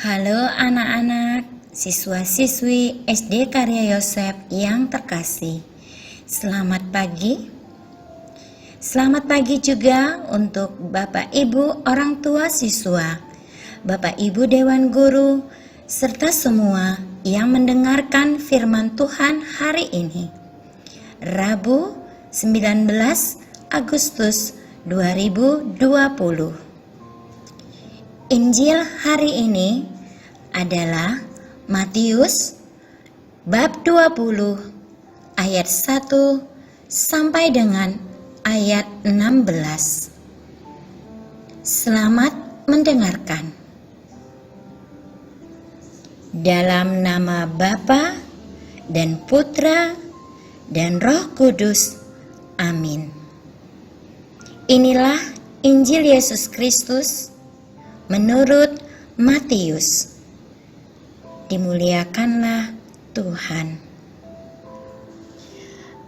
Halo anak-anak, siswa-siswi SD Karya Yosef yang terkasih. Selamat pagi. Selamat pagi juga untuk Bapak Ibu orang tua siswa, Bapak Ibu Dewan Guru, serta semua yang mendengarkan firman Tuhan hari ini. Rabu 19 Agustus 2020. Injil hari ini adalah Matius bab 20 ayat 1 sampai dengan ayat 16. Selamat mendengarkan. Dalam nama Bapa dan Putra dan Roh Kudus. Amin. Inilah Injil Yesus Kristus menurut Matius. Dimuliakanlah Tuhan.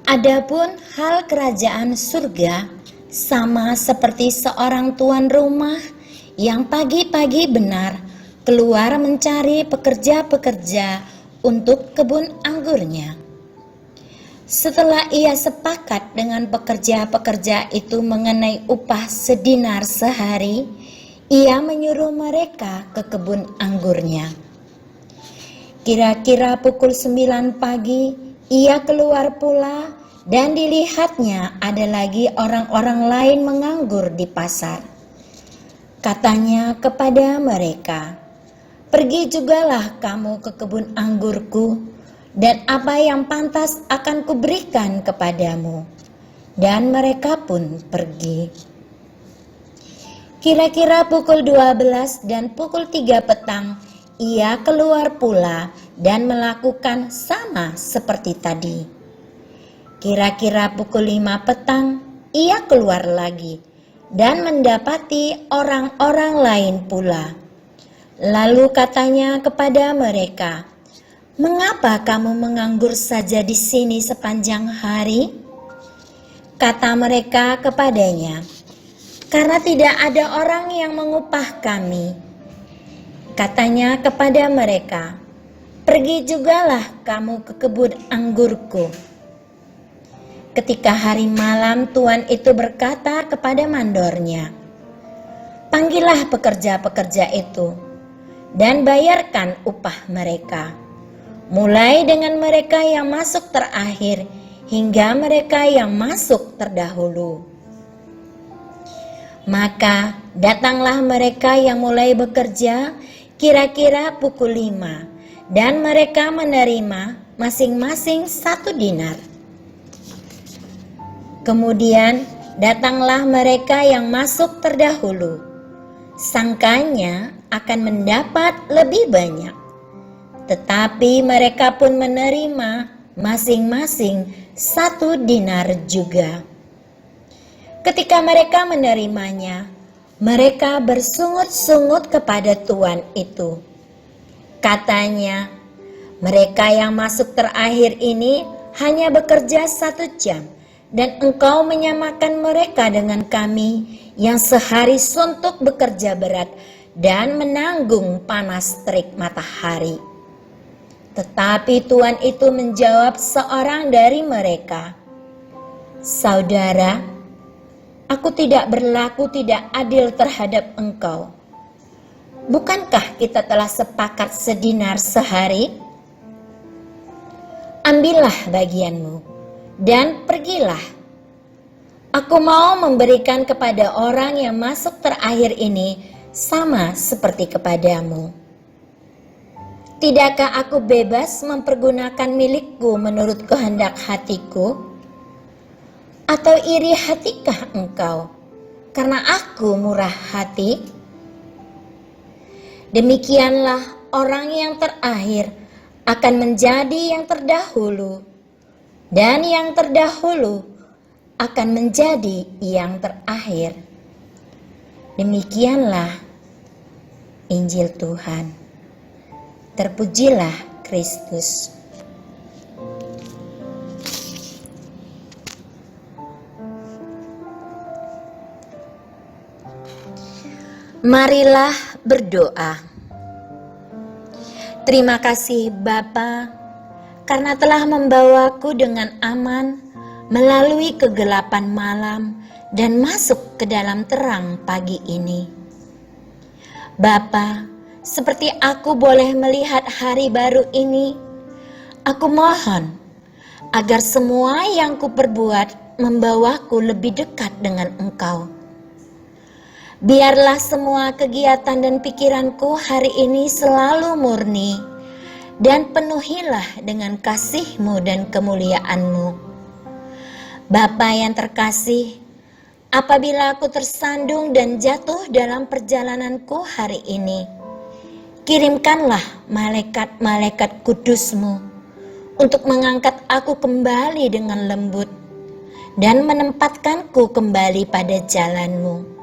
Adapun hal kerajaan surga sama seperti seorang tuan rumah yang pagi-pagi benar keluar mencari pekerja-pekerja untuk kebun anggurnya. Setelah ia sepakat dengan pekerja-pekerja itu mengenai upah sedinar sehari, ia menyuruh mereka ke kebun anggurnya. Kira-kira pukul 9 pagi, ia keluar pula dan dilihatnya ada lagi orang-orang lain menganggur di pasar. Katanya kepada mereka, "Pergi jugalah kamu ke kebun anggurku, dan apa yang pantas akan kuberikan kepadamu." Dan mereka pun pergi. Kira-kira pukul 12 dan pukul 3 petang, ia keluar pula dan melakukan sama seperti tadi. Kira-kira pukul 5 petang, ia keluar lagi dan mendapati orang-orang lain pula. Lalu katanya kepada mereka, "Mengapa kamu menganggur saja di sini sepanjang hari?" Kata mereka kepadanya, "Karena tidak ada orang yang mengupah kami." Katanya kepada mereka, "Pergi jugalah kamu ke kebun anggurku." Ketika hari malam, tuan itu berkata kepada mandornya, "Panggillah pekerja-pekerja itu dan bayarkan upah mereka, mulai dengan mereka yang masuk terakhir hingga mereka yang masuk terdahulu." Maka datanglah mereka yang mulai bekerja kira-kira pukul 5, dan mereka menerima masing-masing 1 dinar. Kemudian datanglah mereka yang masuk terdahulu. Sangkanya akan mendapat lebih banyak, tetapi mereka pun menerima masing-masing 1 dinar juga. Ketika mereka menerimanya, mereka bersungut-sungut kepada tuan itu. Katanya, "Mereka yang masuk terakhir ini hanya bekerja 1 jam, dan engkau menyamakan mereka dengan kami yang sehari suntuk bekerja berat dan menanggung panas terik matahari." Tetapi tuan itu menjawab seorang dari mereka, "Saudara, aku tidak berlaku tidak adil terhadap engkau. Bukankah kita telah sepakat sedinar sehari? Ambillah bagianmu dan pergilah. Aku mau memberikan kepada orang yang masuk terakhir ini sama seperti kepadamu. Tidakkah aku bebas mempergunakan milikku menurut kehendak hatiku? Atau iri hatikah engkau karena aku murah hati?" Demikianlah orang yang terakhir akan menjadi yang terdahulu, dan yang terdahulu akan menjadi yang terakhir. Demikianlah Injil Tuhan. Terpujilah Kristus. Marilah berdoa. Terima kasih Bapa, karena telah membawaku dengan aman melalui kegelapan malam dan masuk ke dalam terang pagi ini. Bapa, seperti aku boleh melihat hari baru ini, aku mohon agar semua yang kuperbuat membawaku lebih dekat dengan Engkau. Biarlah semua kegiatan dan pikiranku hari ini selalu murni, dan penuhilah dengan kasih-Mu dan kemuliaan-Mu. Bapa yang terkasih, apabila aku tersandung dan jatuh dalam perjalananku hari ini, kirimkanlah malaikat-malaikat kudus-Mu untuk mengangkat aku kembali dengan lembut dan menempatkanku kembali pada jalan-Mu.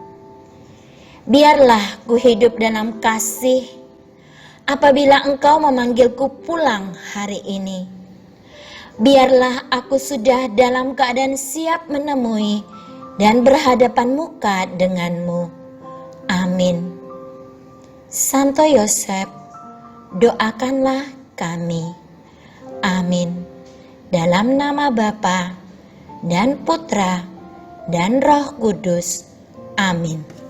Biarlah ku hidup dalam kasih apabila Engkau memanggilku pulang hari ini. Biarlah aku sudah dalam keadaan siap menemui dan berhadapan muka denganmu. Amin. Santo Yosef, doakanlah kami. Amin. Dalam nama Bapa dan Putra dan Roh Kudus. Amin.